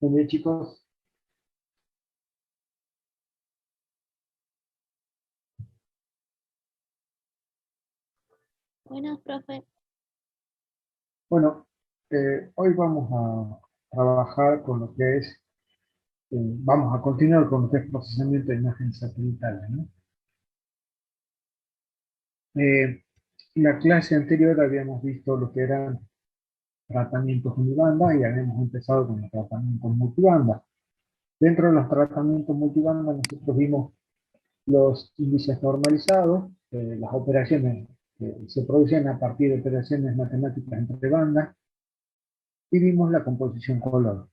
Buen día, chicos. Buenas, profe. Bueno, hoy vamos a trabajar con lo que es, vamos a continuar con lo que es procesamiento de imágenes satelitales, ¿no? En la clase anterior habíamos visto lo que eran tratamientos unibanda y habíamos empezado con los tratamientos multibanda. Dentro de los tratamientos multibanda nosotros vimos los índices normalizados, las operaciones que se producen a partir de operaciones matemáticas entre bandas, y vimos la composición color.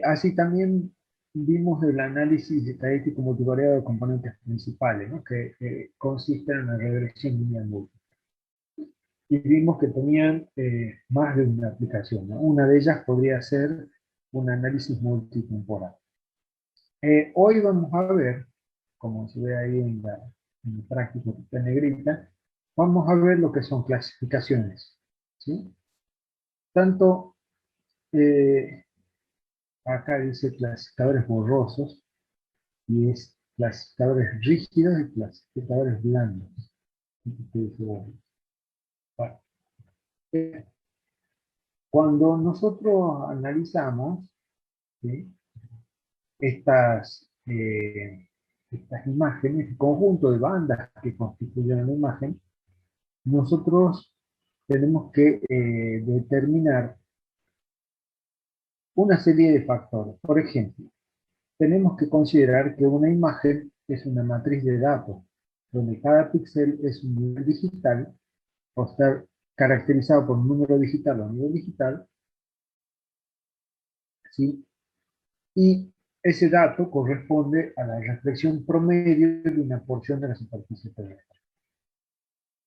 Así también vimos el análisis estadístico multivariado de componentes principales, ¿no? que consisten en la regresión lineal múltiple. Y vimos que tenían más de una aplicación, ¿no? Una de ellas podría ser un análisis multitemporal. Hoy vamos a ver, como se ve ahí en la práctica que está en negrita, vamos a ver lo que son clasificaciones, ¿sí? Tanto eh, acá dice clasificadores borrosos, y es clasificadores rígidos y clasificadores blandos. Bueno, cuando nosotros analizamos, ¿sí?, estas imágenes, el conjunto de bandas que constituyen la imagen, nosotros tenemos que determinar una serie de factores. Por ejemplo, tenemos que considerar que una imagen es una matriz de datos, donde cada píxel es un nivel digital o estar caracterizado por un número digital o nivel digital, ¿sí? Y ese dato corresponde a la reflexión promedio de una porción de la superficie terrestre.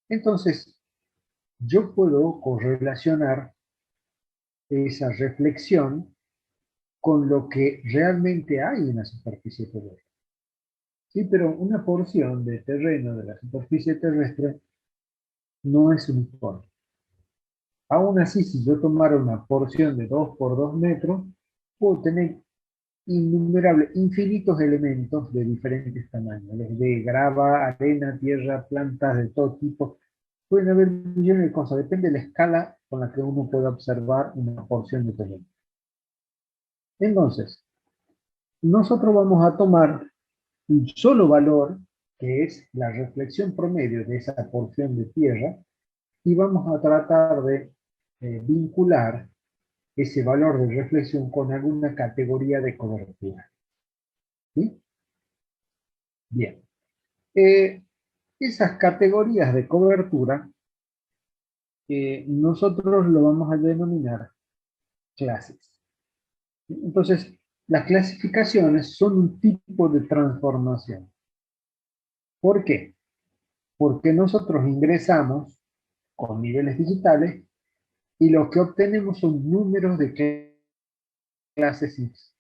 Entonces, yo puedo correlacionar esa reflexión con lo que realmente hay en la superficie terrestre. Sí, pero una porción de terreno de la superficie terrestre no es uniforme. Aún así, si yo tomara una porción de 2 por 2 metros, puedo tener innumerables, infinitos elementos de diferentes tamaños, desde grava, arena, tierra, plantas de todo tipo. Pueden haber millones de cosas, depende de la escala con la que uno pueda observar una porción de terreno. Entonces, nosotros vamos a tomar un solo valor, que es la reflexión promedio de esa porción de tierra, y vamos a tratar de vincular ese valor de reflexión con alguna categoría de cobertura. ¿Sí? Bien. Eh, Esas categorías de cobertura, nosotros lo vamos a denominar clases. Entonces, las clasificaciones son un tipo de transformación. ¿Por qué? Porque nosotros ingresamos con niveles digitales y lo que obtenemos son números de clases,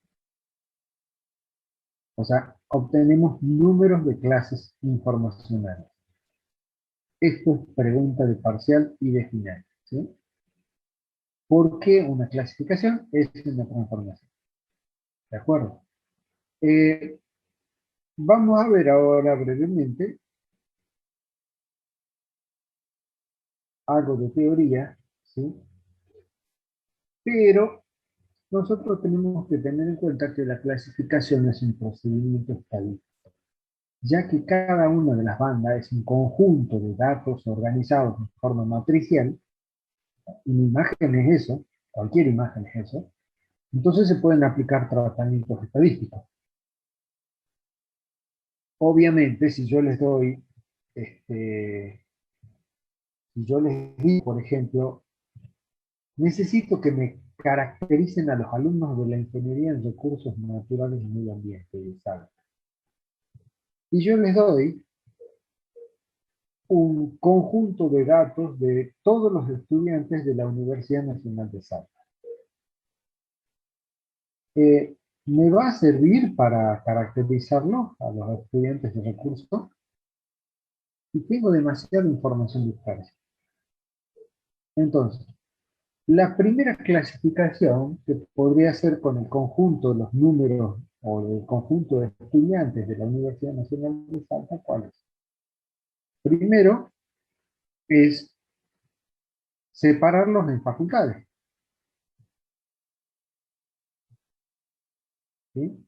o sea, obtenemos números de clases informacionales. Esto es pregunta de parcial y de final, ¿sí? ¿Por qué una clasificación es una transformación? ¿De acuerdo? Eh, Vamos a ver ahora brevemente algo de teoría, ¿sí? Pero nosotros tenemos que tener en cuenta que la clasificación es un procedimiento estadístico, ya que cada una de las bandas es un conjunto de datos organizados de forma matricial. Una imagen es eso, cualquier imagen es eso. Entonces se pueden aplicar tratamientos estadísticos. Obviamente, si yo les digo, por ejemplo, necesito que me caractericen a los alumnos de la Ingeniería en Recursos Naturales y Medio Ambiente de Salta. Y yo les doy un conjunto de datos de todos los estudiantes de la Universidad Nacional de Salta. ¿Me va a servir para caracterizarlo a los estudiantes de recursos? Y tengo demasiada información dispersa. Entonces, La primera clasificación, que podría ser con el conjunto de los números o del conjunto de estudiantes de la Universidad Nacional de Salta, ¿cuál es? Primero es separarlos en facultades, ¿sí?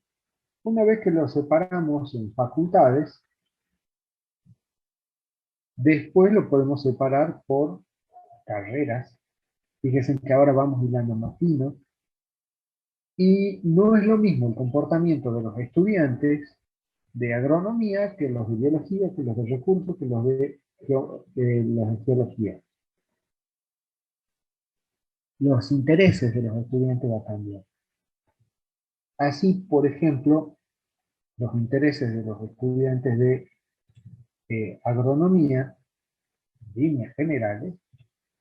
Una vez que los separamos en facultades, después lo podemos separar por carreras. Fíjense que ahora vamos hilando más fino. Y no es lo mismo el comportamiento de los estudiantes de agronomía que los de biología, que los de recursos, que los los de geología. Los intereses de los estudiantes van a cambiar. Así, por ejemplo, los intereses de los estudiantes de agronomía, en líneas generales,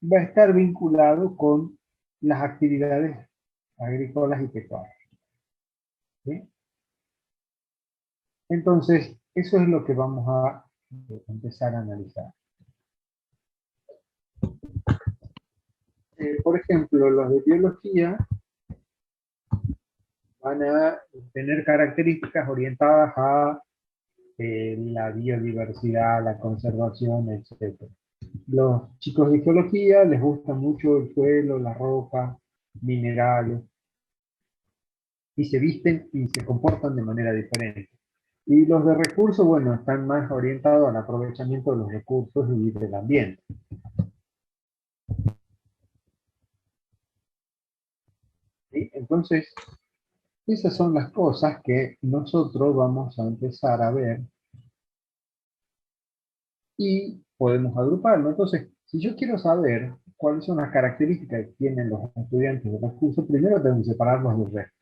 va a estar vinculado con las actividades agrícolas y pecuarias, ¿sí? Entonces, eso es lo que vamos a empezar a analizar. Por ejemplo, los de biología van a tener características orientadas a la biodiversidad, la conservación, etc. Los chicos de geología les gusta mucho el suelo, la roca, minerales, y se visten y se comportan de manera diferente. Y los de recursos, bueno, están más orientados al aprovechamiento de los recursos y del ambiente. ¿Sí? Entonces, esas son las cosas que nosotros vamos a empezar a ver y podemos agruparlo. Entonces, si yo quiero saber cuáles son las características que tienen los estudiantes de los cursos, primero tengo que separarlos del resto.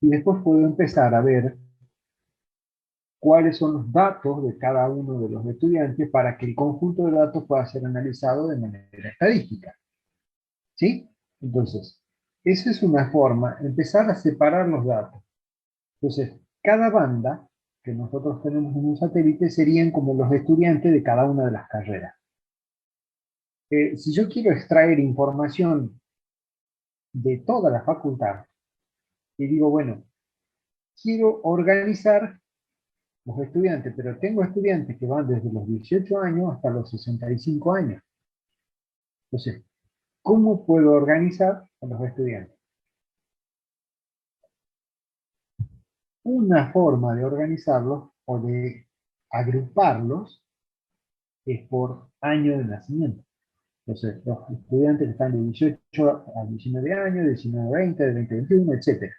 Y después puedo empezar a ver cuáles son los datos de cada uno de los estudiantes para que el conjunto de datos pueda ser analizado de manera estadística. ¿Sí? Entonces, esa es una forma, empezar a separar los datos. Entonces, cada banda que nosotros tenemos en un satélite serían como los estudiantes de cada una de las carreras. Si yo quiero extraer información de toda la facultad, y digo, bueno, quiero organizar los estudiantes, pero tengo estudiantes que van desde los 18 años hasta los 65 años. Entonces, ¿cómo puedo organizar a los estudiantes? Una forma de organizarlos o de agruparlos es por año de nacimiento. Entonces, los estudiantes que están de 18 a 19 años, de 19 a 20, de 20 a 21, etc.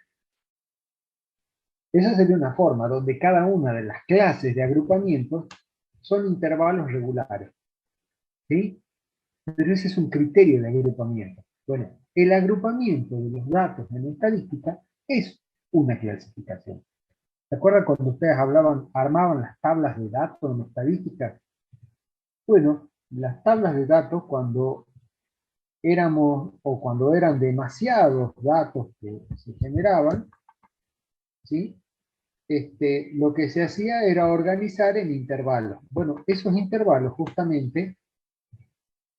Esa sería una forma donde cada una de las clases de agrupamientos son intervalos regulares, ¿sí? Pero ese es un criterio de agrupamiento. Bueno, el agrupamiento de los datos en estadística es una clasificación. ¿Se acuerdan cuando ustedes armaban las tablas de datos en estadística? Bueno, las tablas de datos cuando éramos o cuando eran demasiados datos que se generaban, ¿sí? Lo que se hacía era organizar en intervalos. Bueno, esos intervalos justamente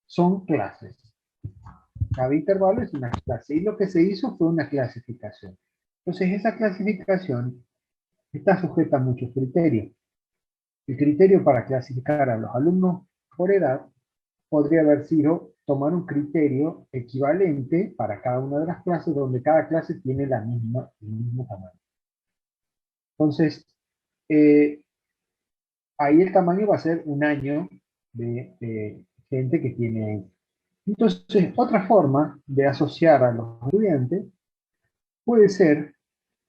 son clases. Cada intervalo es una clase y lo que se hizo fue una clasificación. Entonces esa clasificación está sujeta a muchos criterios. El criterio para clasificar a los alumnos por edad podría haber sido tomar un criterio equivalente para cada una de las clases donde cada clase tiene el mismo tamaño. Entonces, eh, ahí el tamaño va a ser un año de gente que tiene. Entonces, otra forma de asociar a los estudiantes puede ser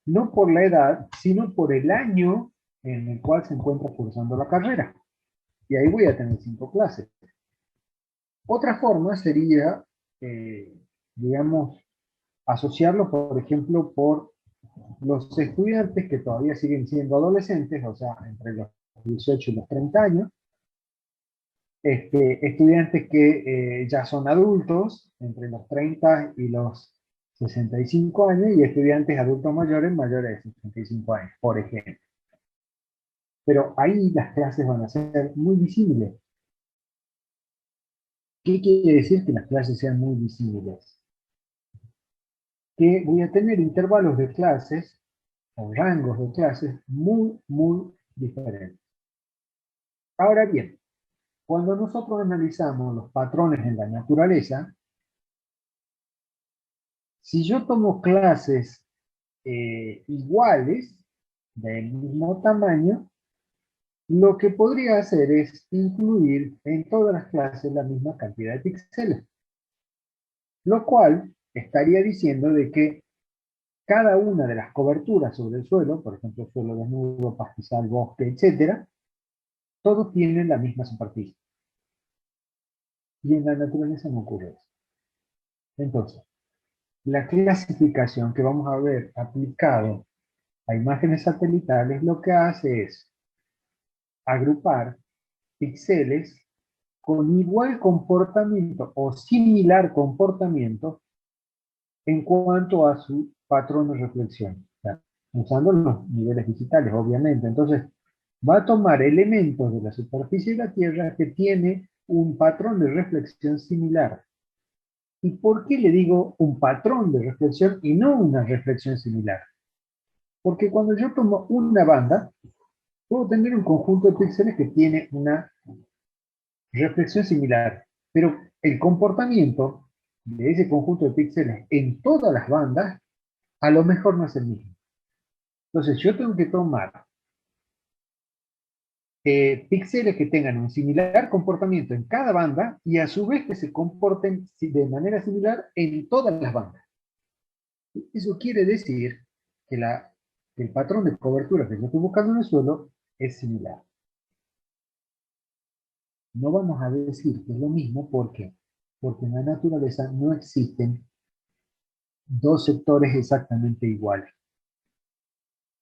no por la edad, sino por el año en el cual se encuentra cursando la carrera. Y ahí voy a tener 5 clases. Otra forma sería, eh, digamos, asociarlo, por ejemplo, por los estudiantes que todavía siguen siendo adolescentes, o sea, entre los 18 y los 30 años, estudiantes que ya son adultos, entre los 30 y los 65 años, y estudiantes adultos mayores de 65 años, por ejemplo. Pero ahí las clases van a ser muy visibles. ¿Qué quiere decir que las clases sean muy visibles? Que voy a tener intervalos de clases o rangos de clases muy diferentes. Ahora bien, cuando nosotros analizamos los patrones en la naturaleza, si yo tomo clases iguales, del mismo tamaño, lo que podría hacer es incluir en todas las clases la misma cantidad de píxeles, lo cual estaría diciendo de que cada una de las coberturas sobre el suelo, por ejemplo, suelo desnudo, pastizal, bosque, etcétera, todos tienen la misma superficie. Y en la naturaleza no ocurre eso. Entonces, la clasificación que vamos a ver aplicado a imágenes satelitales lo que hace es agrupar píxeles con igual comportamiento o similar comportamiento en cuanto a su patrón de reflexión, o sea, usando los niveles digitales, obviamente. Entonces, va a tomar elementos de la superficie de la Tierra que tiene un patrón de reflexión similar. ¿Y por qué le digo un patrón de reflexión y no una reflexión similar? Porque cuando yo tomo una banda, puedo tener un conjunto de píxeles que tiene una reflexión similar, pero el comportamiento de ese conjunto de píxeles en todas las bandas a lo mejor no es el mismo. Entonces yo tengo que tomar píxeles que tengan un similar comportamiento en cada banda y a su vez que se comporten de manera similar en todas las bandas. Eso quiere decir que el patrón de cobertura que yo estoy buscando en el suelo es similar. No vamos a decir que es lo mismo, ¿por qué? Porque en la naturaleza no existen dos sectores exactamente iguales.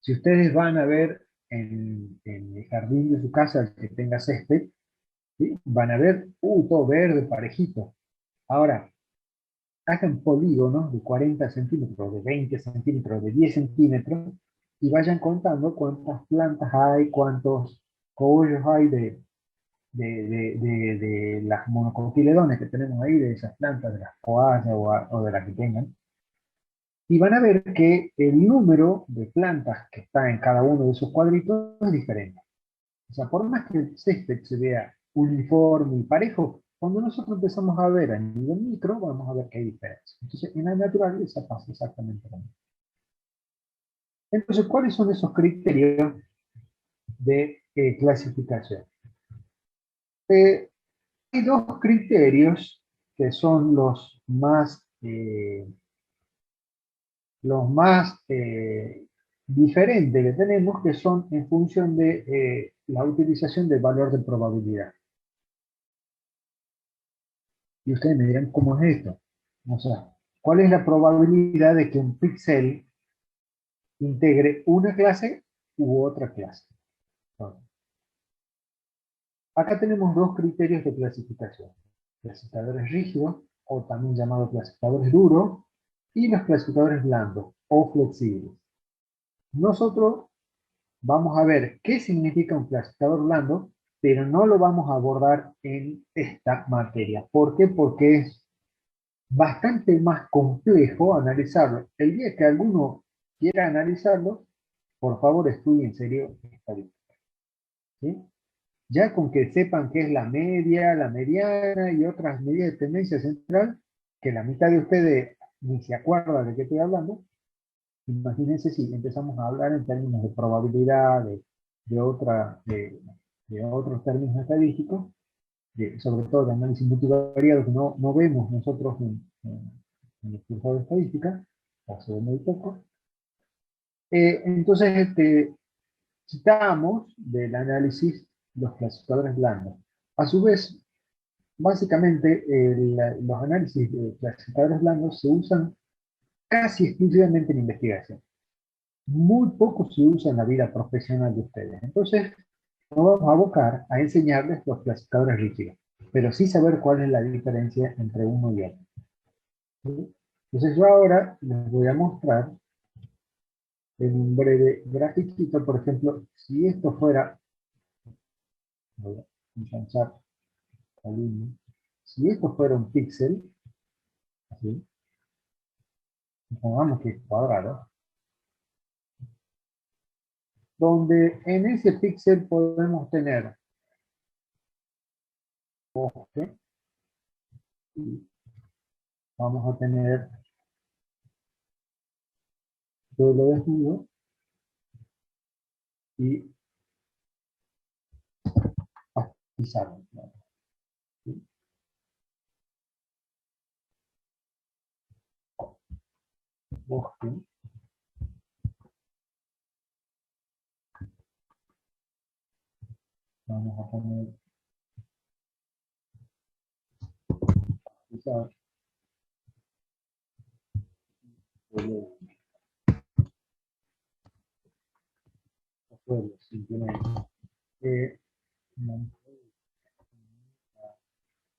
Si ustedes van a ver en el jardín de su casa que tenga césped, ¿sí? Van a ver, todo verde, parejito. Ahora, hagan polígonos de 40 centímetros, de 20 centímetros, de 10 centímetros, y vayan contando cuántas plantas hay, cuántos cogollos hay de las monocotiledones que tenemos ahí, de esas plantas, de las coallas o de las que tengan. Y van a ver que el número de plantas que está en cada uno de esos cuadritos es diferente. O sea, por más que el césped se vea uniforme y parejo, cuando nosotros empezamos a ver a nivel micro, vamos a ver que hay diferencias. Entonces, en la naturaleza pasa exactamente lo mismo. Entonces, ¿cuáles son esos criterios de clasificación? Eh, Hay dos criterios que son los más diferentes que tenemos, que son en función de la utilización del valor de probabilidad. Y ustedes me dirán, ¿cómo es esto? O sea, ¿cuál es la probabilidad de que un píxel integre una clase u otra clase? Bueno, acá tenemos dos criterios de clasificación. Clasificadores rígidos, o también llamados clasificadores duros, y los clasificadores blandos o flexibles. Nosotros vamos a ver qué significa un clasificador blando, pero no lo vamos a abordar en esta materia. ¿Por qué? Porque es bastante más complejo analizarlo. El día que alguno quiera analizarlo, por favor estudie en serio estadística. ¿Sí? Ya con que sepan qué es la media, la mediana y otras medidas de tendencia central, que la mitad de ustedes ni se acuerda de qué estoy hablando, imagínense si empezamos a hablar en términos de probabilidad, de otros términos estadísticos, sobre todo de análisis multivariado que no vemos nosotros en el curso de estadística, o se ve muy poco. Entonces, quitamos del análisis los clasificadores blandos. A su vez, básicamente, los análisis de clasificadores blandos se usan casi exclusivamente en investigación. Muy poco se usa en la vida profesional de ustedes. Entonces, no vamos a abocar a enseñarles los clasificadores rígidos, pero sí saber cuál es la diferencia entre uno y otro. ¿Sí? Entonces yo ahora les voy a mostrar en un breve grafiquito, por ejemplo, si esto fuera, voy a enganchar la línea, si esto fuera un píxel, así, supongamos que es cuadrado, donde en ese píxel podemos tener bosque, y vamos a tener suelo desnudo y pastizal, ¿no? ¿Sí? Bosque, vamos a poner pastizal, suelo, suelo, simplemente. Eh, una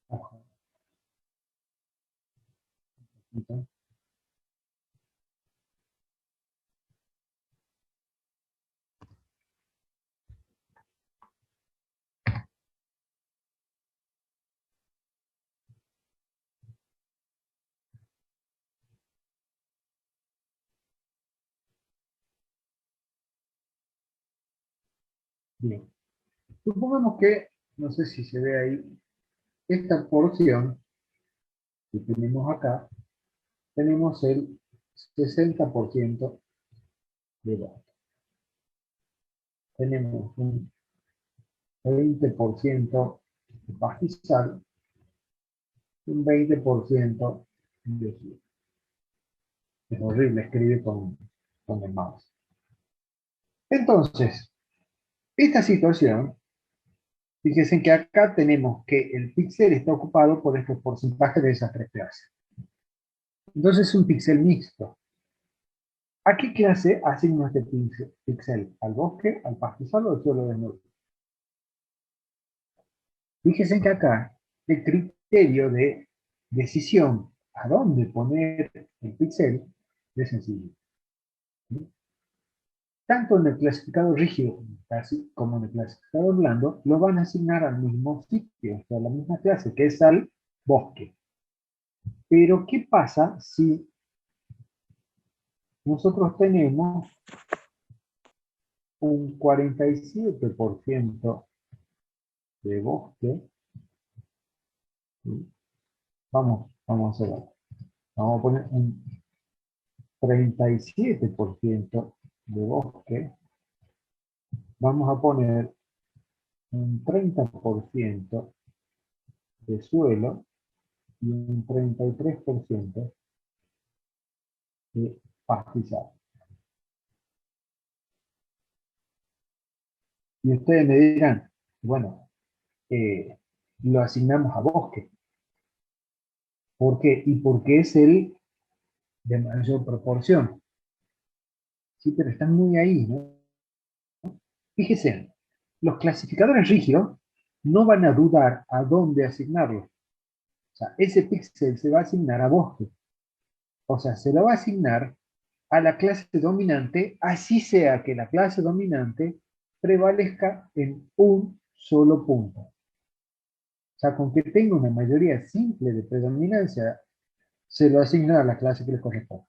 hoja, ¿sí? Bien. Supongamos que, no sé si se ve ahí, esta porción que tenemos acá, tenemos el 60% de bosque. Tenemos un 20% de pastizal y un 20% de cielo. Es horrible escribir con el mouse. Entonces, esta situación, fíjense que acá tenemos que el píxel está ocupado por estos porcentajes de esas tres clases. Entonces es un píxel mixto. ¿A qué clase asigno este píxel? ¿Al bosque, al pastizal o al suelo desnudo? Fíjense que acá el criterio de decisión a dónde poner el píxel es sencillo. ¿Sí? Tanto en el clasificador rígido como en el clasificador blando, lo van a asignar al mismo sitio, o sea, a la misma clase, que es al bosque. Pero, ¿qué pasa si nosotros tenemos un 47% de bosque? ¿Sí? Vamos a hacerlo. Vamos a poner un 37% de bosque. Vamos a poner un 30% de suelo y un 33% de pastizal. Y ustedes me dirán, bueno, lo asignamos a bosque. ¿Por qué? Y porque es el de mayor proporción. Sí, pero están muy ahí, ¿no? Fíjense, los clasificadores rígidos no van a dudar a dónde asignarlo. O sea, ese píxel se va a asignar a bosque. O sea, se lo va a asignar a la clase dominante, así sea que la clase dominante prevalezca en un solo punto. O sea, con que tenga una mayoría simple de predominancia, se lo asigna a la clase que le corresponde.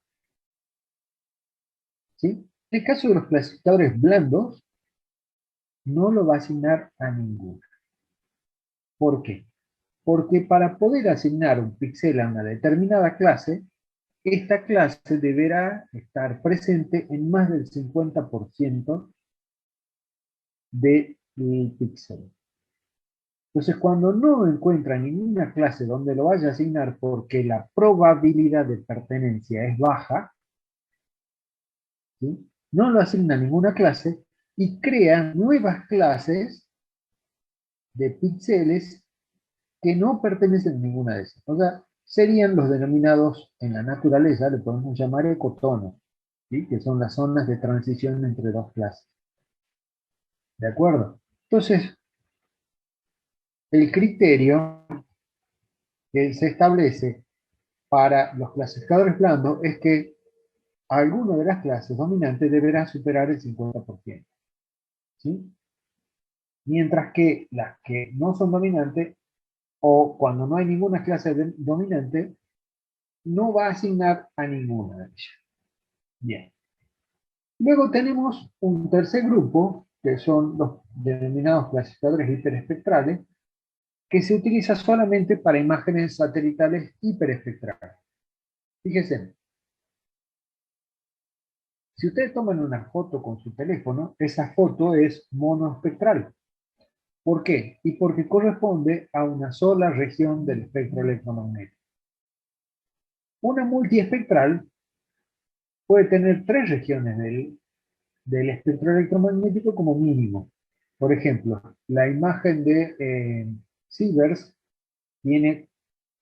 ¿Sí? En el caso de los clasificadores blandos, no lo va a asignar a ninguno. ¿Por qué? Porque para poder asignar un píxel a una determinada clase, esta clase deberá estar presente en más del 50% del píxel. Entonces, cuando no encuentra ninguna clase donde lo vaya a asignar porque la probabilidad de pertenencia es baja, ¿sí? No lo asigna a ninguna clase y crea nuevas clases de píxeles que no pertenecen a ninguna de esas. O sea, serían los denominados en la naturaleza, le podemos llamar ecotonos, ¿sí? Que son las zonas de transición entre dos clases. ¿De acuerdo? Entonces, el criterio que se establece para los clasificadores blandos es que alguna de las clases dominantes deberá superar el 50%. ¿Sí? Mientras que las que no son dominantes o cuando no hay ninguna clase dominante, no va a asignar a ninguna de ellas. Bien. Luego tenemos un tercer grupo, que son los denominados clasificadores hiperespectrales, que se utiliza solamente para imágenes satelitales hiperespectrales. Fíjense, si ustedes toman una foto con su teléfono, esa foto es monoespectral. ¿Por qué? Y porque corresponde a una sola región del espectro electromagnético. Una multiespectral puede tener tres regiones del espectro electromagnético como mínimo. Por ejemplo, la imagen de Sieverts tiene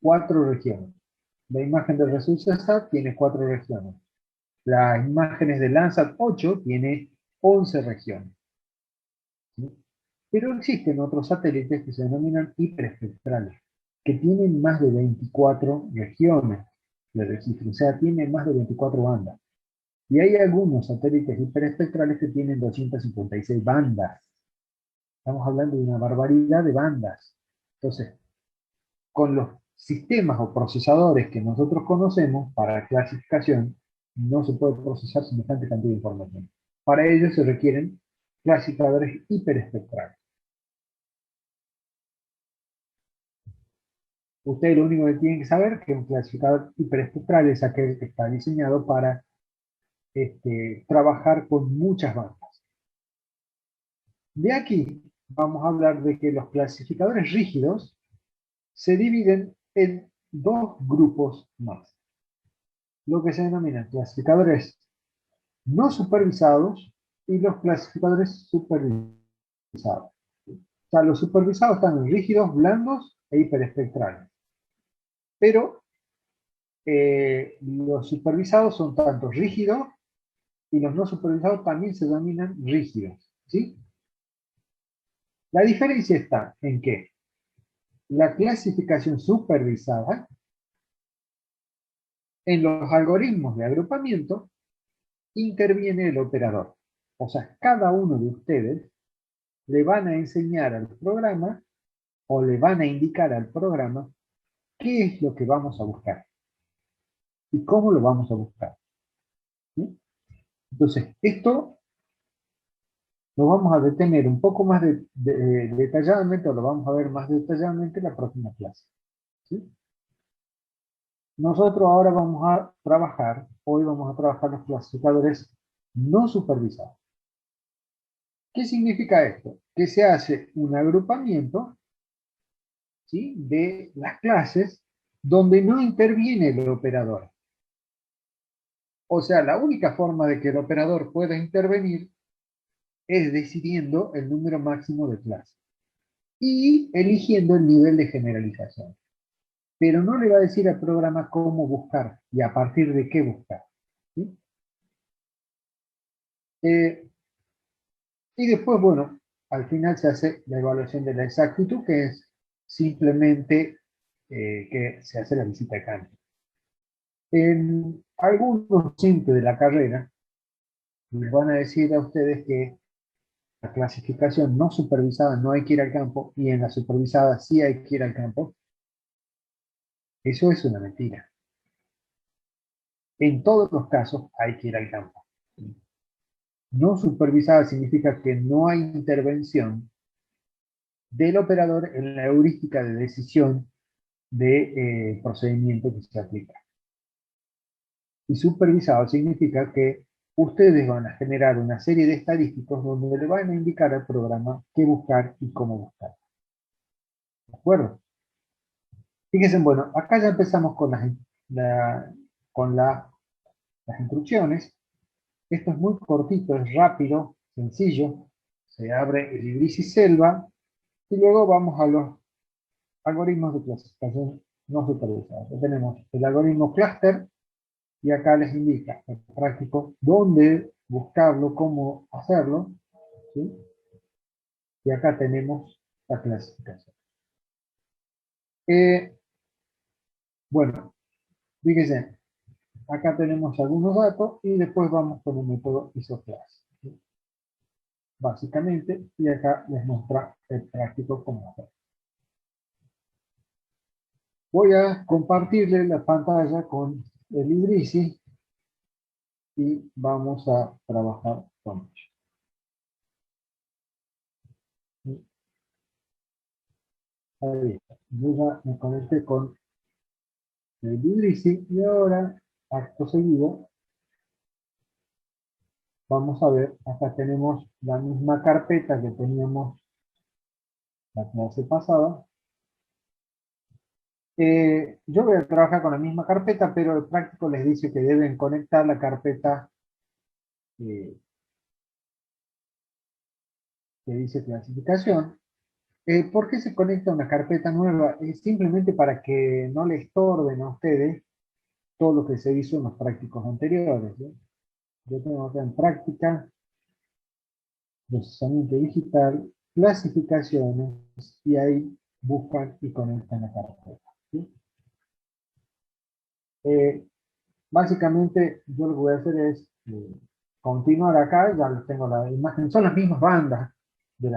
4 regiones. La imagen de Resultsat tiene 4 regiones. Las imágenes de Landsat 8 tiene 11 regiones. ¿Sí? Pero existen otros satélites que se denominan hiperespectrales, que tienen más de 24 regiones de registro, o sea, tienen más de 24 bandas. Y hay algunos satélites hiperespectrales que tienen 256 bandas. Estamos hablando de una barbaridad de bandas. Entonces, con los sistemas o procesadores que nosotros conocemos para clasificación, no se puede procesar semejante cantidad de información. Para ello se requieren clasificadores hiperespectrales. Ustedes lo único que tienen que saber es que un clasificador hiperespectral es aquel que está diseñado para trabajar con muchas bandas. De aquí vamos a hablar de que los clasificadores rígidos se dividen en dos grupos más. Lo que se denominan clasificadores no supervisados y los clasificadores supervisados. O sea, los supervisados están en rígidos, blandos e hiperespectrales. Pero los supervisados son tanto rígidos y los no supervisados también se denominan rígidos. ¿Sí? La diferencia está en que la clasificación supervisada en los algoritmos de agrupamiento interviene el operador. O sea, cada uno de ustedes le van a enseñar al programa o le van a indicar al programa qué es lo que vamos a buscar y cómo lo vamos a buscar. ¿Sí? Entonces, esto lo vamos a detener un poco más detalladamente, o lo vamos a ver más detalladamente en la próxima clase. ¿Sí? Nosotros ahora hoy vamos a trabajar los clasificadores no supervisados. ¿Qué significa esto? Que se hace un agrupamiento, ¿sí?, de las clases donde no interviene el operador. O sea, la única forma de que el operador pueda intervenir es decidiendo el número máximo de clases y eligiendo el nivel de generalización. Pero no le va a decir al programa cómo buscar y a partir de qué buscar. ¿Sí? Y después, bueno, al final se hace la evaluación de la exactitud, que es simplemente que se hace la visita de campo. En algunos docentes de la carrera les van a decir a ustedes que la clasificación no supervisada no hay que ir al campo y en la supervisada sí hay que ir al campo. Eso es una mentira. En todos los casos hay que ir al campo. No supervisada significa que no hay intervención del operador en la heurística de decisión de procedimiento que se aplica. Y supervisado significa que ustedes van a generar una serie de estadísticos donde le van a indicar al programa qué buscar y cómo buscar. ¿De acuerdo? Fíjense, bueno, acá ya empezamos con las instrucciones. Esto es muy cortito, es rápido, sencillo. Se abre el Libresis Selva y luego vamos a los algoritmos de clasificación no supervisados. Tenemos el algoritmo cluster y acá les indica el práctico dónde buscarlo, cómo hacerlo. ¿Sí? Y acá tenemos la clasificación. Bueno, fíjense, acá tenemos algunos datos y después vamos con el método isoclase. ¿Sí? Básicamente, y acá les muestra el práctico cómo hacer. Voy a compartirle la pantalla con el Idrisi y vamos a trabajar con ello. Ahí está. Yo ya me conecté con el Idrisi y ahora, acto seguido, vamos a ver, acá tenemos la misma carpeta que teníamos la clase pasada. Yo voy a trabajar con la misma carpeta, pero el práctico les dice que deben conectar la carpeta eh, que dice clasificación. ¿Por qué se conecta una carpeta nueva? Es simplemente para que no le estorben a ustedes todo lo que se hizo en los prácticos anteriores, ¿sí? Yo tengo acá en práctica, procesamiento digital, clasificaciones, y ahí buscan y conectan la carpeta, ¿sí? Eh, Básicamente, yo lo que voy a hacer es continuar acá, ya tengo la imagen, son las mismas bandas de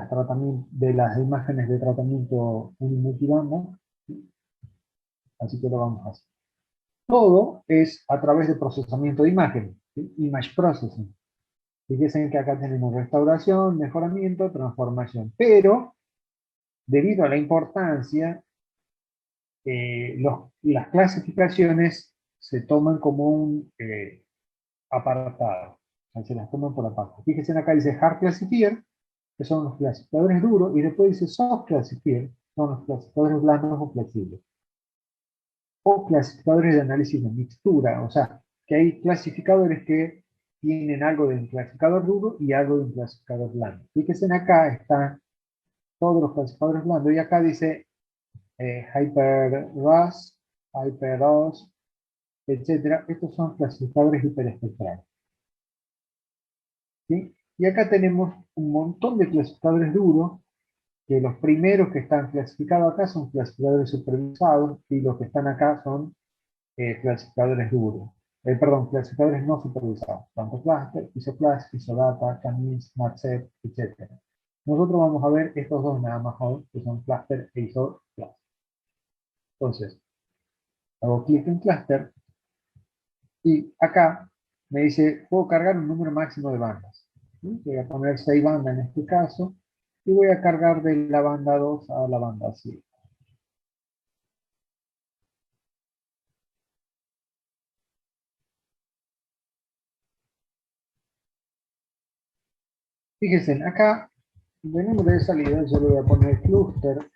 las imágenes de tratamiento unimultibanda, ¿sí? Así que lo vamos a hacer. Todo es a través de procesamiento de imágenes, ¿sí? Image processing. Fíjense que acá tenemos restauración, mejoramiento, transformación, pero debido a la importancia, las clasificaciones se toman como un apartado, o sea, se las toman por aparte. Fíjense acá dice hard classifier, que son los clasificadores duros, y después dice soft classifier, son los clasificadores blandos o flexibles. O clasificadores de análisis de mixtura, o sea, que hay clasificadores que tienen algo de un clasificador duro y algo de un clasificador blando. Fíjense acá están todos los clasificadores blandos, y acá dice HyperRAS, HyperOS, etcétera. Estos son clasificadores hiperespectrales, ¿sí? Y acá tenemos un montón de clasificadores duros, que los primeros que están clasificados acá son clasificadores supervisados, y los que están acá son clasificadores duros. Perdón, clasificadores no supervisados, tanto cluster, isoclass, isodata, camis, matset, etc. Nosotros vamos a ver estos dos nada más hoy, que son cluster e isoclass. Entonces, hago clic en cluster y acá me dice, puedo cargar un número máximo de bandas, ¿sí? Voy a poner 6 bandas en este caso y voy a cargar de la banda 2 a la banda 7. Fíjense, acá de número de salida yo le voy a poner cluster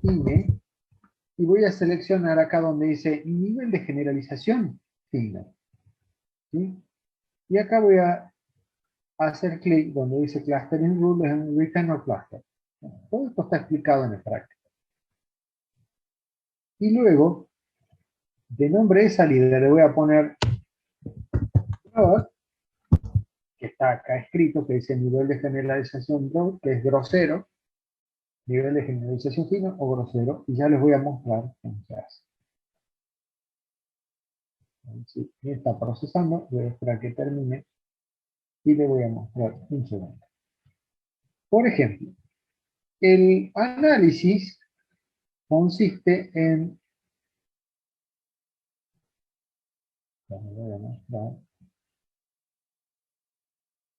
INE y voy a seleccionar acá donde dice nivel de generalización fino, ¿sí? Y acá voy a hacer clic donde dice clustering rules en written or cluster. Todo esto está explicado en el práctico. Y luego, de nombre de salida, le voy a poner que está acá escrito, que dice nivel de generalización broad, que es grosero, nivel de generalización fino o grosero, y ya les voy a mostrar cómo se hace. Sí, está procesando, voy a esperar que termine y le voy a mostrar un segundo. Por ejemplo, el análisis consiste en,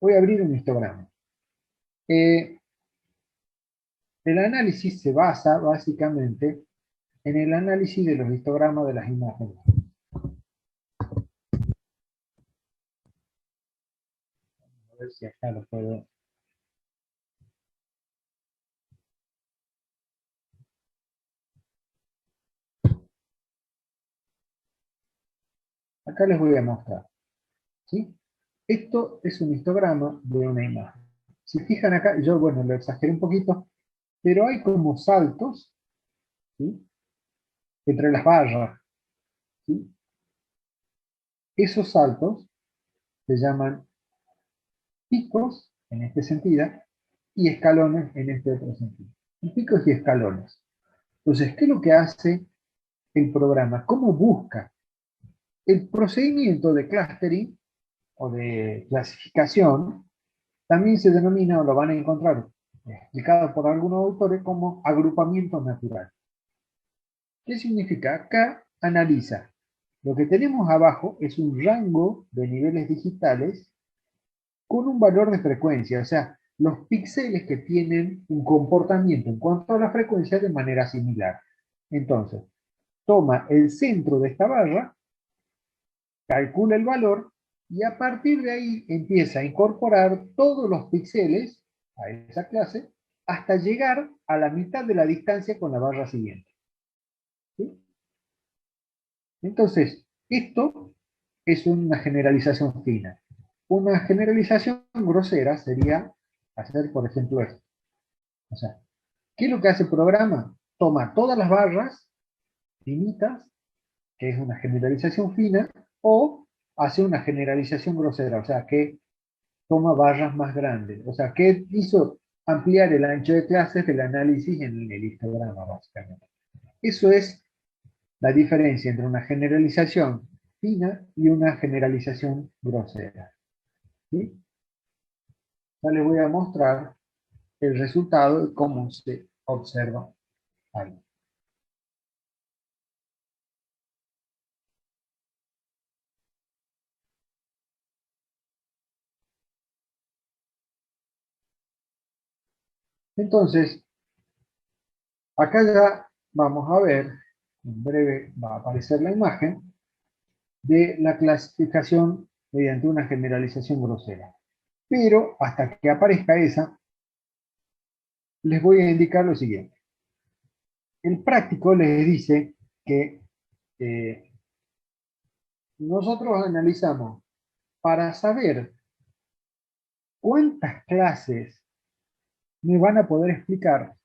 voy a abrir un histograma. El análisis se basa básicamente en el análisis de los histogramas de las imágenes. A ver si acá lo puedo. Acá les voy a mostrar, ¿sí? Esto es un histograma de una imagen. Si fijan acá, yo, bueno, lo exageré un poquito, pero hay como saltos, ¿sí? Entre las barras, ¿sí? Esos saltos se llaman picos, en este sentido, y escalones, en este otro sentido. Y picos y escalones. Entonces, ¿qué es lo que hace el programa? ¿Cómo busca? El procedimiento de clustering o de clasificación también se denomina, o lo van a encontrar explicado por algunos autores, como agrupamiento natural. ¿Qué significa? Acá analiza. Lo que tenemos abajo es un rango de niveles digitales con un valor de frecuencia, o sea, los píxeles que tienen un comportamiento en cuanto a la frecuencia de manera similar. Entonces, toma el centro de esta barra, calcula el valor y a partir de ahí empieza a incorporar todos los píxeles a esa clase hasta llegar a la mitad de la distancia con la barra siguiente. ¿Sí? Entonces, esto es una generalización fina. Una generalización grosera sería hacer, por ejemplo, esto. O sea, ¿qué es lo que hace el programa? Toma todas las barras finitas, que es una generalización fina, o hace una generalización grosera, o sea, que toma barras más grandes. O sea, que hizo ampliar el ancho de clases del análisis en el histograma, básicamente. Eso es la diferencia entre una generalización fina y una generalización grosera. ¿Sí? Ya les voy a mostrar el resultado de cómo se observa algo. Entonces, acá ya vamos a ver, en breve va a aparecer la imagen, de la clasificación mediante una generalización grosera. Pero hasta que aparezca esa, les voy a indicar lo siguiente. El práctico les dice que eh, nosotros analizamos para saber cuántas clases me van a poder explicar,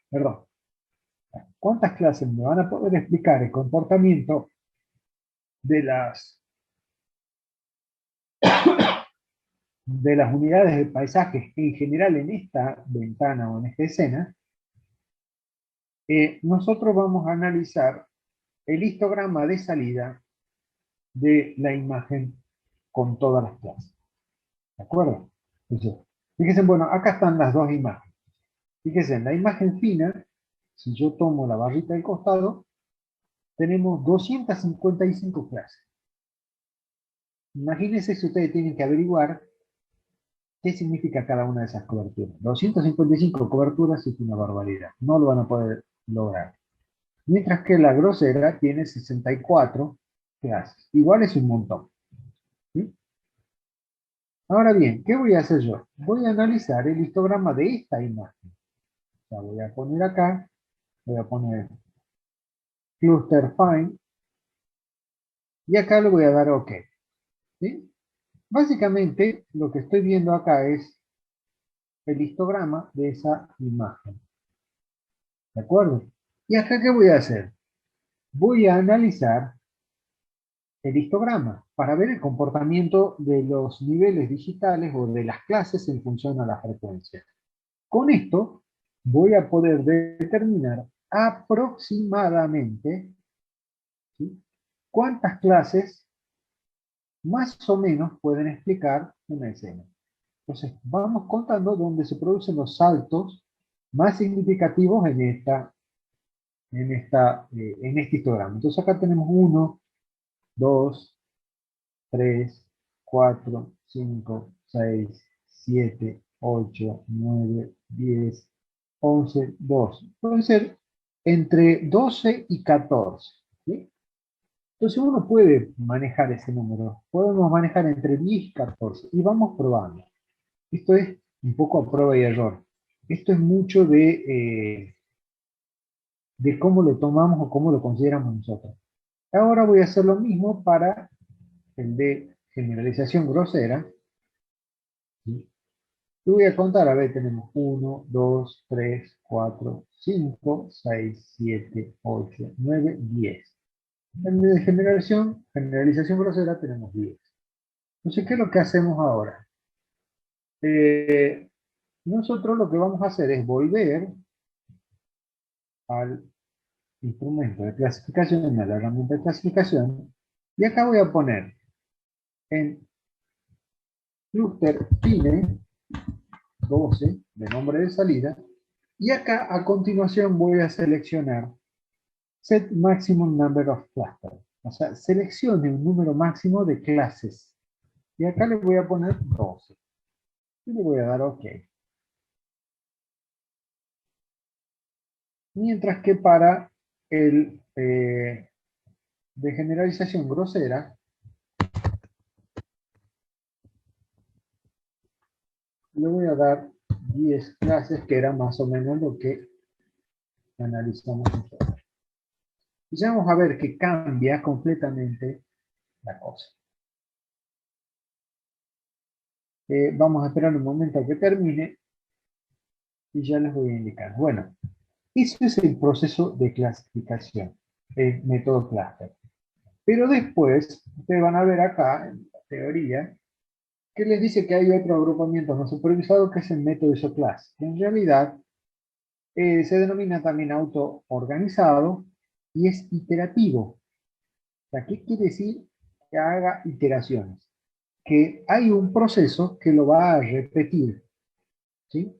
perdón, cuántas clases me van a poder explicar el comportamiento de las unidades de paisajes en general en esta ventana o en esta escena. Nosotros vamos a analizar el histograma de salida de la imagen con todas las clases. ¿De acuerdo? Entonces, fíjense, bueno, acá están las dos imágenes. Fíjense, en la imagen fina, si yo tomo la barrita del costado, tenemos 255 clases. Imagínense si ustedes tienen que averiguar qué significa cada una de esas coberturas. 255 coberturas es una barbaridad. No lo van a poder lograr. Mientras que la grosera tiene 64 clases. Igual es un montón. ¿Sí? Ahora bien, ¿qué voy a hacer yo? Voy a analizar el histograma de esta imagen. La voy a poner acá, voy a poner cluster find, y acá le voy a dar OK. ¿Sí? Básicamente, lo que estoy viendo acá es el histograma de esa imagen. ¿De acuerdo? ¿Y acá qué voy a hacer? Voy a analizar el histograma para ver el comportamiento de los niveles digitales o de las clases en función a la frecuencia. Con esto voy a poder determinar aproximadamente, ¿sí?, cuántas clases más o menos pueden explicar una escena. Entonces vamos contando dónde se producen los saltos más significativos en este histograma. Entonces acá tenemos 1, 2, 3, 4, 5, 6, 7, 8, 9, 10, 11, 12. Puede ser entre 12 y 14. ¿Sí? Entonces uno puede manejar ese número. Podemos manejar entre 10 y 14. Y vamos probando. Esto es un poco a prueba y error. Esto es mucho de cómo lo tomamos o cómo lo consideramos nosotros. Ahora voy a hacer lo mismo para el de generalización grosera. ¿Sí? Yo voy a contar, a ver, tenemos 1, 2, 3, 4, 5, 6, 7, 8, 9, 10. En el de generalización grosera tenemos 10. Entonces, ¿qué es lo que hacemos ahora? Eh, Nosotros lo que vamos a hacer es volver al instrumento de clasificación, a la herramienta de clasificación, y acá voy a poner en cluster fine 12 de nombre de salida, y acá a continuación voy a seleccionar Set maximum number of clusters. O sea, seleccione un número máximo de clases. Y acá le voy a poner 12. Y le voy a dar OK. Mientras que para el de generalización grosera, le voy a dar 10 clases, que era más o menos lo que analizamos nosotros. Y ya vamos a ver que cambia completamente la cosa. Vamos a esperar un momento a que termine y ya les voy a indicar. Bueno, eso es el proceso de clasificación, el método cluster. Pero después, ustedes van a ver acá, en la teoría, que les dice que hay otro agrupamiento no supervisado que es el método isoclass, que en realidad se denomina también autoorganizado y es iterativo. O sea, ¿qué quiere decir que haga iteraciones? Que hay un proceso que lo va a repetir, ¿sí?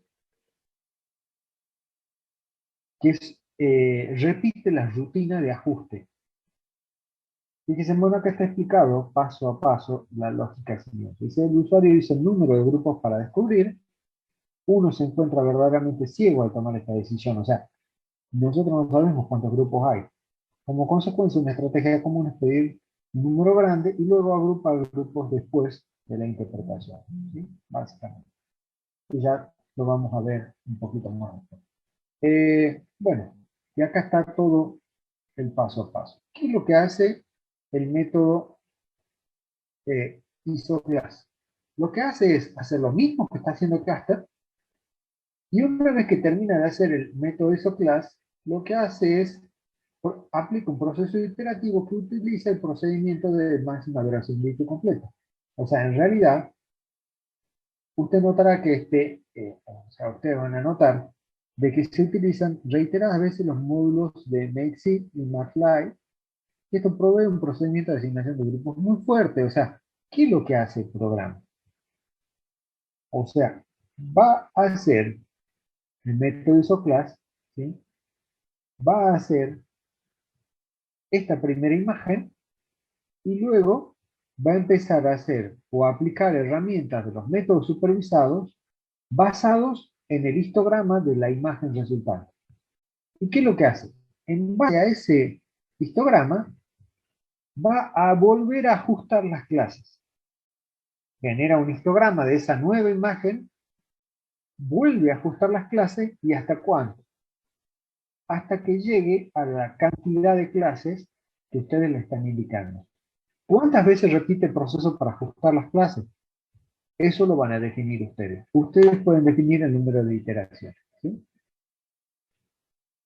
Que es, repite la rutina de ajuste. Fíjense, bueno, acá está explicado paso a paso la lógica siguiente. Dice, el usuario dice el número de grupos para descubrir, uno se encuentra verdaderamente ciego al tomar esta decisión, o sea, nosotros no sabemos cuántos grupos hay. Como consecuencia, una estrategia común es pedir un número grande y luego agrupar grupos después de la interpretación, ¿sí? Básicamente. Y ya lo vamos a ver un poquito más. Bueno, y acá está todo el paso a paso. ¿Qué es lo que hace el método ISOCLASS? Lo que hace es hacer lo mismo que está haciendo Cluster, y una vez que termina de hacer el método ISOCLASS, lo que hace es aplica un proceso iterativo que utiliza el procedimiento de máxima verosimilitud completa. O sea, en realidad, usted notará que o sea, ustedes van a notar de que se utilizan reiteradas veces los módulos de Makeshift y MathLive, y esto provee un procedimiento de asignación de grupos muy fuerte. O sea, ¿qué es lo que hace el programa? O sea, va a hacer el método isoclass, ¿sí? Va a hacer esta primera imagen y luego va a empezar a hacer o a aplicar herramientas de los métodos supervisados basados en el histograma de la imagen resultante. ¿Y qué es lo que hace? En base a ese histograma, va a volver a ajustar las clases. Genera un histograma de esa nueva imagen, vuelve a ajustar las clases y ¿hasta cuánto? Hasta que llegue a la cantidad de clases que ustedes le están indicando. ¿Cuántas veces repite el proceso para ajustar las clases? Eso lo van a definir ustedes. Ustedes pueden definir el número de iteraciones, ¿sí?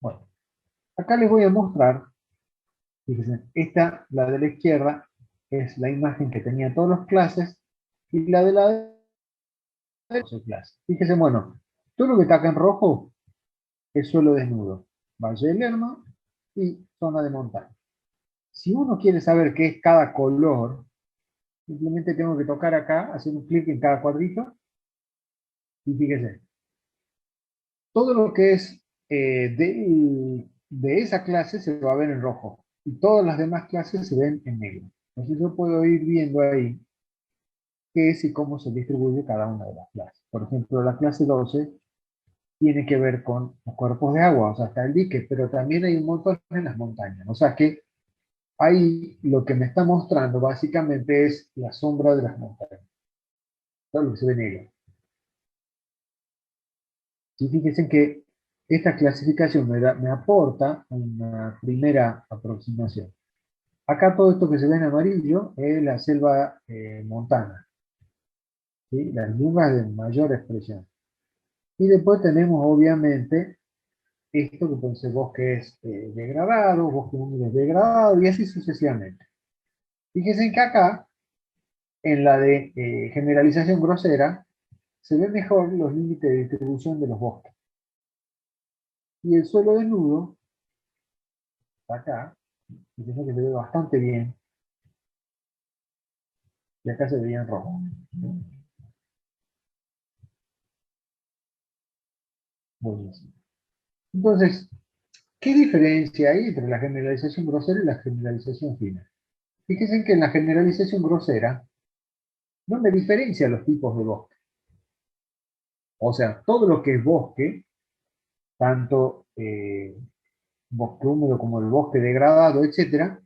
Bueno, acá les voy a mostrar, fíjense, esta, la de la izquierda, es la imagen que tenía todas las clases, y la de la derecha, clases. Fíjense, bueno, todo lo que está acá en rojo es suelo desnudo, Valle del Lerma y zona de montaña. Si uno quiere saber qué es cada color, simplemente tengo que tocar acá, hacer un clic en cada cuadrito, y fíjense, todo lo que es de esa clase se va a ver en rojo y todas las demás clases se ven en negro. Entonces yo puedo ir viendo ahí qué es y cómo se distribuye cada una de las clases. Por ejemplo, la clase 12 tiene que ver con los cuerpos de agua, o sea, está el dique, pero también hay un montón en las montañas. O sea que ahí lo que me está mostrando básicamente es la sombra de las montañas. Todo lo que se ve negro. Y fíjense que esta clasificación me aporta una primera aproximación. Acá todo esto que se ve en amarillo es la selva montana, ¿sí? Las yungas de mayor expresión. Y después tenemos obviamente esto que puede ser bosques degradados, bosques húmedos degradados y así sucesivamente. Fíjense que acá, en la de generalización grosera, se ven mejor los límites de distribución de los bosques. Y el suelo desnudo, acá, fíjense que se ve bastante bien, y acá se veía en rojo. Buenísimo. Entonces, ¿Qué diferencia hay entre la generalización grosera y la generalización fina? Fíjense que en la generalización grosera no me diferencia los tipos de bosque. O sea, todo lo que es bosque, tanto bosque húmedo como el bosque degradado, etcétera,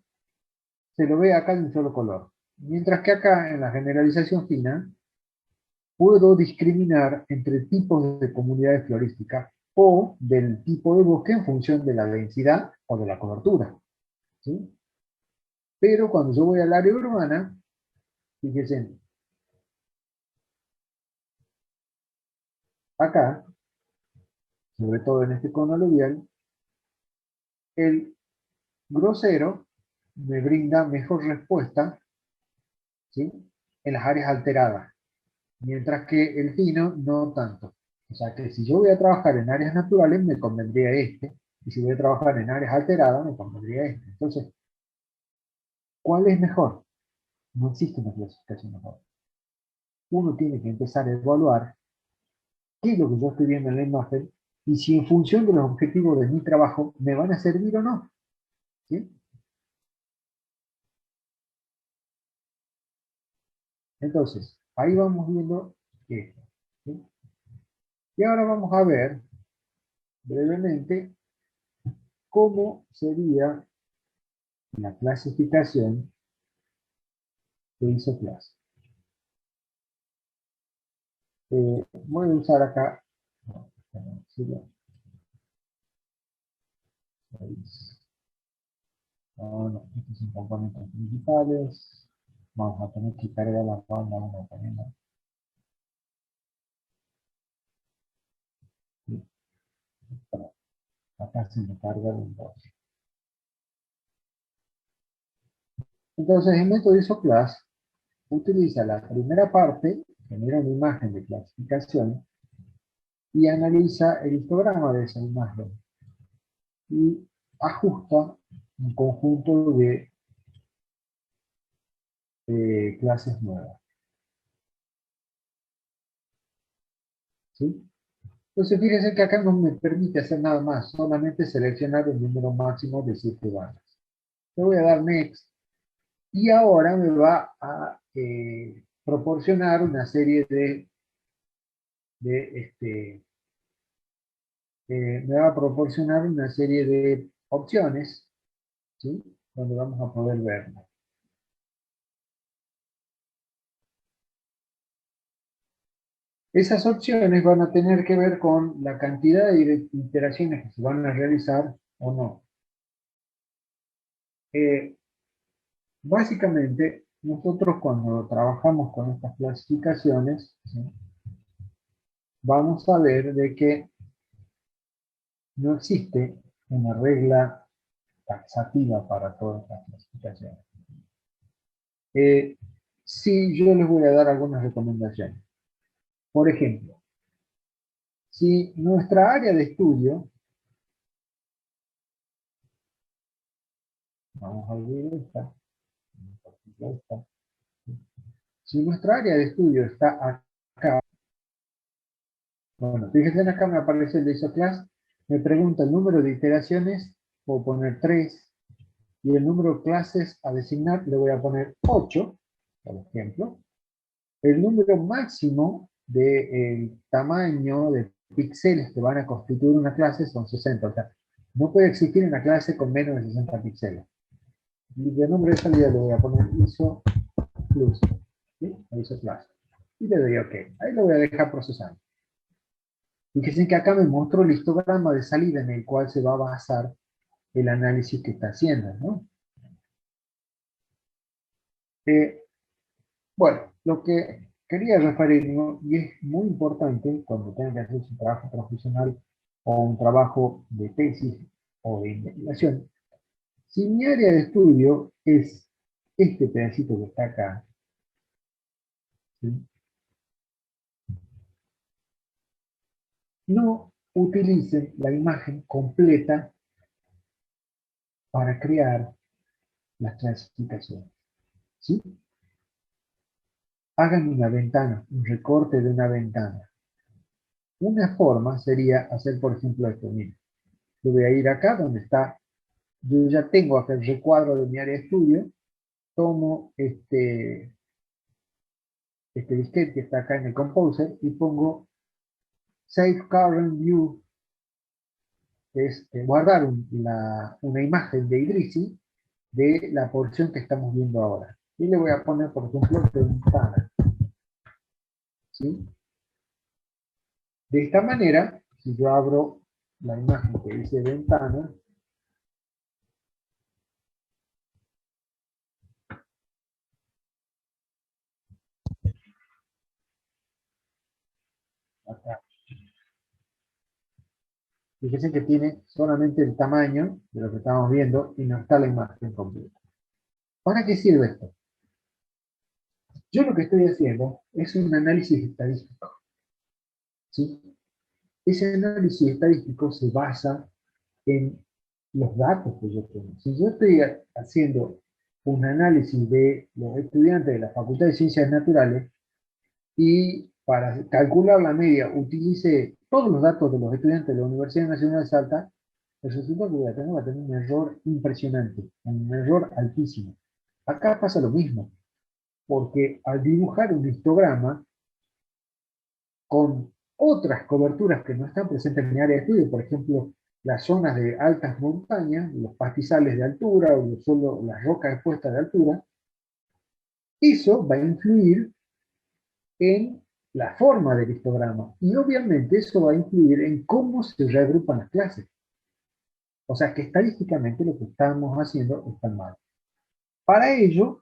se lo ve acá de un solo color. Mientras que acá, en la generalización fina, puedo discriminar entre tipos de comunidades florísticas o del tipo de bosque en función de la densidad o de la cobertura. ¿Sí? Pero cuando yo voy al área urbana, fíjense, acá, sobre todo en este cono aluvial, el grosero me brinda mejor respuesta, ¿sí?, en las áreas alteradas, mientras que el fino no tanto. O sea que si yo voy a trabajar en áreas naturales, me convendría este, y si voy a trabajar en áreas alteradas, me convendría este. Entonces, ¿cuál es mejor? No existe una clasificación mejor. Uno tiene que empezar a evaluar qué es lo que yo estoy viendo en la imagen y si en función de los objetivos de mi trabajo me van a servir o no. ¿Sí? Entonces, ahí vamos viendo esto. ¿Sí? Y ahora vamos a ver brevemente cómo sería la clasificación de isoclase. Voy a usar acá, no, estos son componentes principales. Vamos a tener que cargar la banda una por una. ¿Sí? Acá se me carga el 2. Entonces, el método isoclase utiliza la primera parte, genera una imagen de clasificación y analiza el histograma de esa imagen y ajusta un conjunto de clases nuevas. ¿Sí? Entonces, fíjense que acá no me permite hacer nada más, solamente seleccionar el número máximo de 7 bandas. Le voy a dar Next y ahora me va a proporcionar una serie de me va a proporcionar una serie de opciones, ¿sí?, donde vamos a poder verlo. Esas opciones van a tener que ver con la cantidad de iteraciones que se van a realizar o no. Básicamente, nosotros cuando trabajamos con estas clasificaciones, ¿sí?, vamos a ver de que no existe una regla taxativa para todas las clasificaciones. Sí, yo les voy a dar algunas recomendaciones. Por ejemplo, si nuestra área de estudio, vamos a abrir esta, si nuestra área de estudio está acá, bueno, fíjense acá me aparece el de isoclase, me pregunta el número de iteraciones, puedo poner 3, y el número de clases a designar le voy a poner 8, por ejemplo. El número máximo del tamaño de píxeles que van a constituir una clase son 60. O sea, no puede existir una clase con menos de 60 píxeles. Y de nombre de salida le voy a poner ISO plus, ¿sí?, ISO clase. Y le doy OK. Ahí lo voy a dejar procesando. Fíjense que acá me muestro el histograma de salida en el cual se va a basar el análisis que está haciendo, ¿no? Bueno, lo que quería referirme, y es muy importante cuando tengan que hacer su trabajo profesional o un trabajo de tesis o de investigación, si mi área de estudio es este pedacito que está acá, ¿sí?, no utilicen la imagen completa para crear las clasificaciones, ¿sí? Hagan una ventana, un recorte de una ventana. Una forma sería hacer, por ejemplo, esto, miren. Yo voy a ir acá donde está, yo ya tengo acá el recuadro de mi área de estudio, tomo este disquete que está acá en el Composer y pongo Save Current View, que es guardar una imagen de Idrisi de la porción que estamos viendo ahora. Y le voy a poner, por ejemplo, ventana. ¿Sí? De esta manera, si yo abro la imagen que dice ventana, acá, fíjense que tiene solamente el tamaño de lo que estamos viendo y no está la imagen completa. ¿Para qué sirve esto? Yo lo que estoy haciendo es un análisis estadístico. ¿Sí? Ese análisis estadístico se basa en los datos que yo tengo. Si yo estoy haciendo un análisis de los estudiantes de la Facultad de Ciencias Naturales y para calcular la media utilice todos los datos de los estudiantes de la Universidad Nacional de Salta, el resultado que voy a tener un error impresionante, un error altísimo. Acá pasa lo mismo, porque al dibujar un histograma con otras coberturas que no están presentes en mi área de estudio, por ejemplo, las zonas de altas montañas, los pastizales de altura o solo las rocas expuestas de altura, eso va a influir en la forma del histograma y obviamente eso va a influir en cómo se reagrupan las clases. O sea que estadísticamente lo que estamos haciendo está mal. Para ello,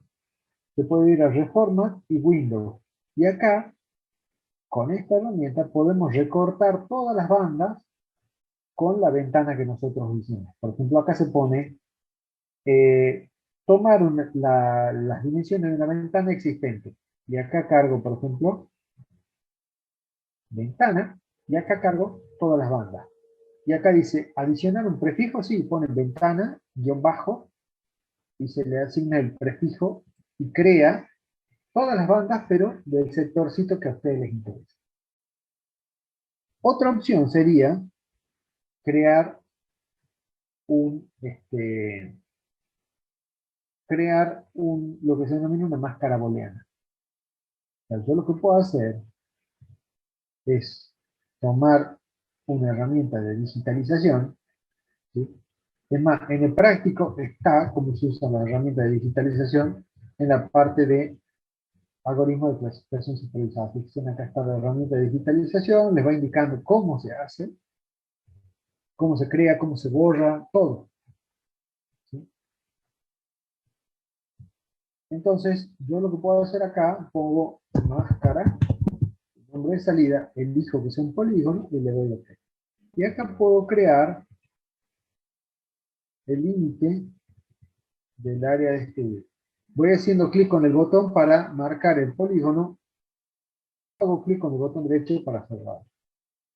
se puede ir a Reformat y Windows. Y acá, con esta herramienta, podemos recortar todas las bandas con la ventana que nosotros hicimos. Por ejemplo, acá se pone tomar las dimensiones de una ventana existente. Y acá cargo, por ejemplo, ventana, y acá cargo todas las bandas. Y acá dice adicionar un prefijo, sí, pone ventana, guión bajo, y se le asigna el prefijo y crea todas las bandas, pero del sectorcito que a ustedes les interesa. Otra opción sería crear lo que se denomina una máscara booleana. O sea, yo lo que puedo hacer es tomar una herramienta de digitalización, ¿sí? Es más, en el práctico está cómo se usa la herramienta de digitalización en la parte de algoritmo de clasificación supervisada. Fíjense, acá está la herramienta de digitalización, les va indicando cómo se hace, cómo se crea, cómo se borra, todo. ¿Sí? Entonces, yo lo que puedo hacer acá, pongo máscara, nombre de salida, elijo que sea un polígono y le doy OK. Y acá puedo crear el límite del área de estudio. Voy haciendo clic con el botón para marcar el polígono, hago clic con el botón derecho para cerrar.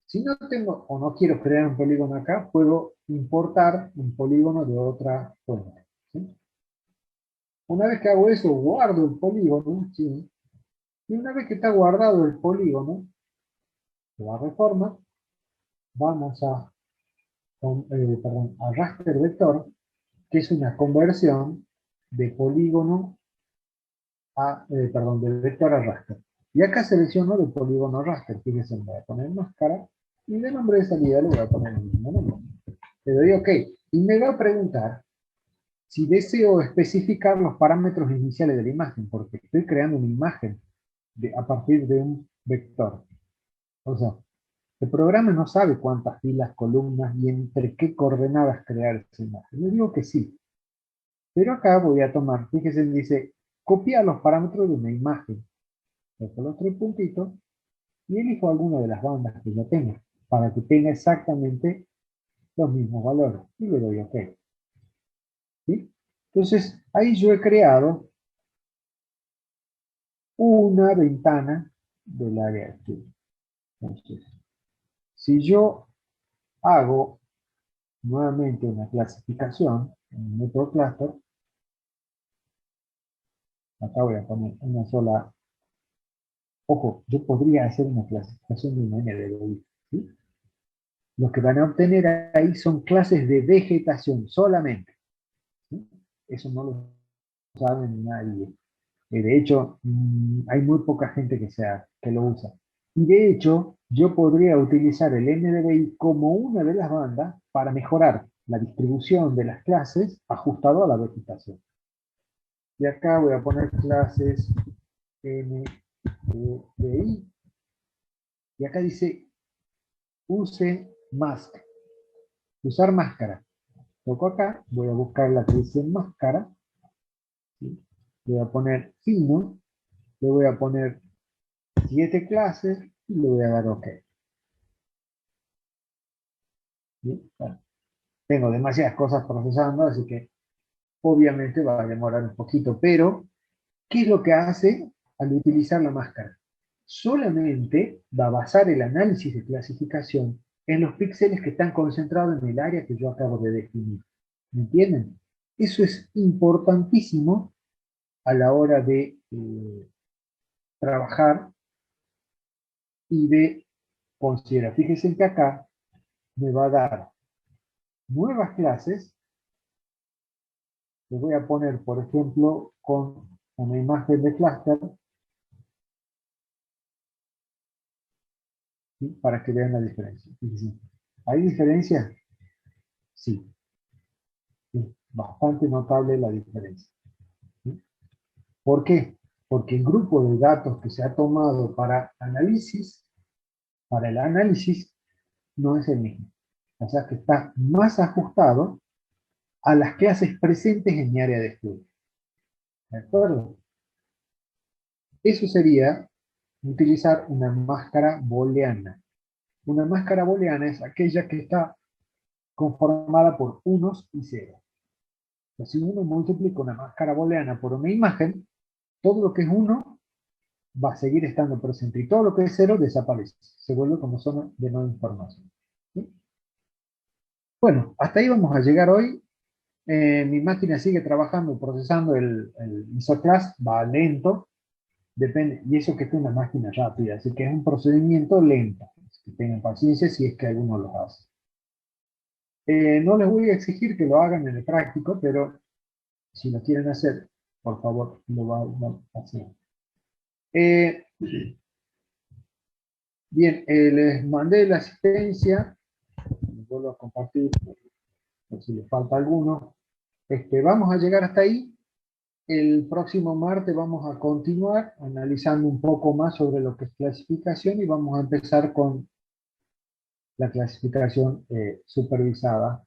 Si no tengo o no quiero crear un polígono acá, puedo importar un polígono de otra fuente. ¿Sí? Una vez que hago eso, guardo el polígono, ¿sí? Y una vez que está guardado el polígono, la reforma, vamos a raster vector, que es una conversión de polígono de vector a raster. Y acá selecciono el polígono raster, fíjense, me voy a poner máscara, y de nombre de salida le voy a poner el mismo nombre. Le doy OK. Y me va a preguntar si deseo especificar los parámetros iniciales de la imagen, porque estoy creando una imagen a partir de un vector. O sea, el programa no sabe cuántas filas, columnas y entre qué coordenadas crear esa imagen. Le digo que sí. Pero acá voy a tomar, fíjese, dice, copia los parámetros de una imagen. Dejo los tres puntitos y elijo alguna de las bandas que yo tenga, para que tenga exactamente los mismos valores. Y le doy OK. ¿Sí? Entonces, ahí yo he creado una ventana del área de estudio. Entonces, si yo hago nuevamente una clasificación en un método cluster, acá voy a poner una sola. Ojo, yo podría hacer una clasificación de una NDVI, ¿sí? Lo que van a obtener ahí son clases de vegetación solamente. ¿Sí? Eso no lo saben nadie. De hecho, hay muy poca gente que lo usa. Y de hecho, yo podría utilizar el NDVI como una de las bandas para mejorar la distribución de las clases ajustado a la vegetación. Y acá voy a poner clases NDVI. Y acá dice use mask. Usar máscara. Toco acá, voy a buscar la que dice máscara. ¿Sí? Voy a poner fino. Le voy a poner 7 clases y le voy a dar OK. ¿Sí? Bueno, tengo demasiadas cosas procesando, así que obviamente va a demorar un poquito, pero ¿qué es lo que hace al utilizar la máscara? Solamente va a basar el análisis de clasificación en los píxeles que están concentrados en el área que yo acabo de definir. ¿Me entienden? Eso es importantísimo a la hora de trabajar y de considerar. Fíjense que acá me va a dar nuevas clases. Les voy a poner, por ejemplo, con una imagen de clúster, ¿sí? Para que vean la diferencia. Fíjense. ¿Hay diferencia? Sí. Es bastante notable la diferencia. ¿Sí? ¿Por qué? Porque el grupo de datos que se ha tomado para el análisis, no es el mismo. O sea que está más ajustado a las clases presentes en mi área de estudio. ¿De acuerdo? Eso sería utilizar una máscara booleana. Una máscara booleana es aquella que está conformada por unos y ceros. Si uno multiplica una máscara booleana por una imagen, todo lo que es 1 va a seguir estando presente y todo lo que es 0 desaparece. Se vuelve como zona de no información. ¿Sí? Bueno, hasta ahí vamos a llegar hoy. Mi máquina sigue trabajando, procesando el ISOCLASS, va lento, depende, y eso que es una máquina rápida, así que es un procedimiento lento. Que tengan paciencia si es que alguno lo hace. No les voy a exigir que lo hagan en el práctico, pero si lo quieren hacer, por favor, lo van a hacer. Bien, les mandé la asistencia, les vuelvo a compartir por si les falta alguno. Vamos a llegar hasta ahí. El próximo martes vamos a continuar analizando un poco más sobre lo que es clasificación y vamos a empezar con la clasificación supervisada,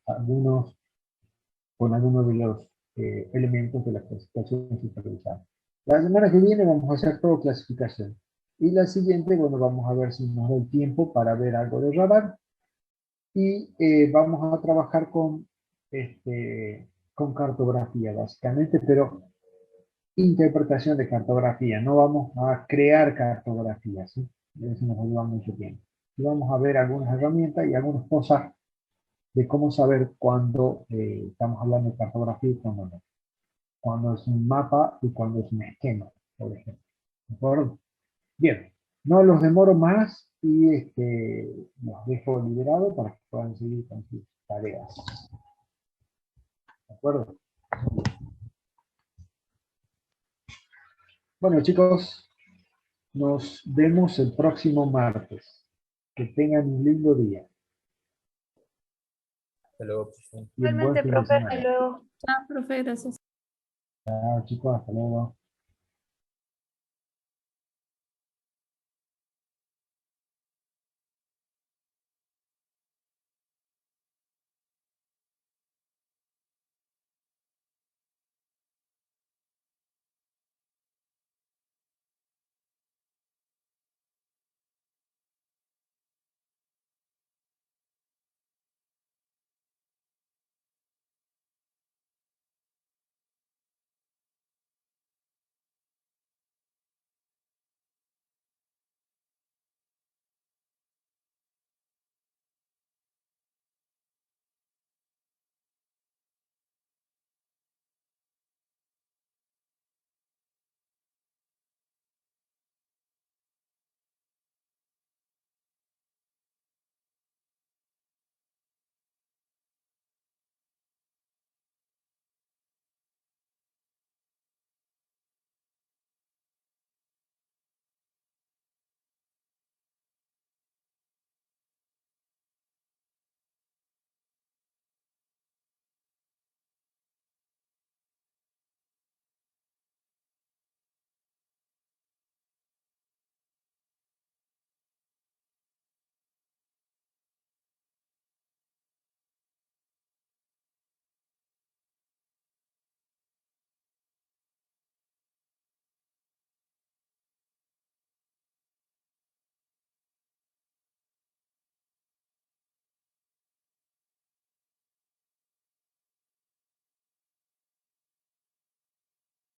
con algunos de los elementos de la clasificación supervisada. La semana que viene vamos a hacer todo clasificación. Y la siguiente, bueno, vamos a ver si nos da el tiempo para ver algo de radar. Y vamos a trabajar con cartografía, básicamente, pero interpretación de cartografía. No vamos a crear cartografía, ¿sí? Eso nos lleva mucho tiempo. Y vamos a ver algunas herramientas y algunas cosas de cómo saber cuándo estamos hablando de cartografía y cuándo no. Cuándo es un mapa y cuándo es un esquema, por ejemplo. ¿De acuerdo? Bien, no los demoro más y los dejo liberados para que puedan seguir con sus tareas. ¿De acuerdo? Bueno, chicos, nos vemos el próximo martes. Que tengan un lindo día. Hasta luego, profe. Y un buen Igualmente, fin de profe, hasta semana. luego. Chao, profe, gracias. Chao, chicos, hasta luego.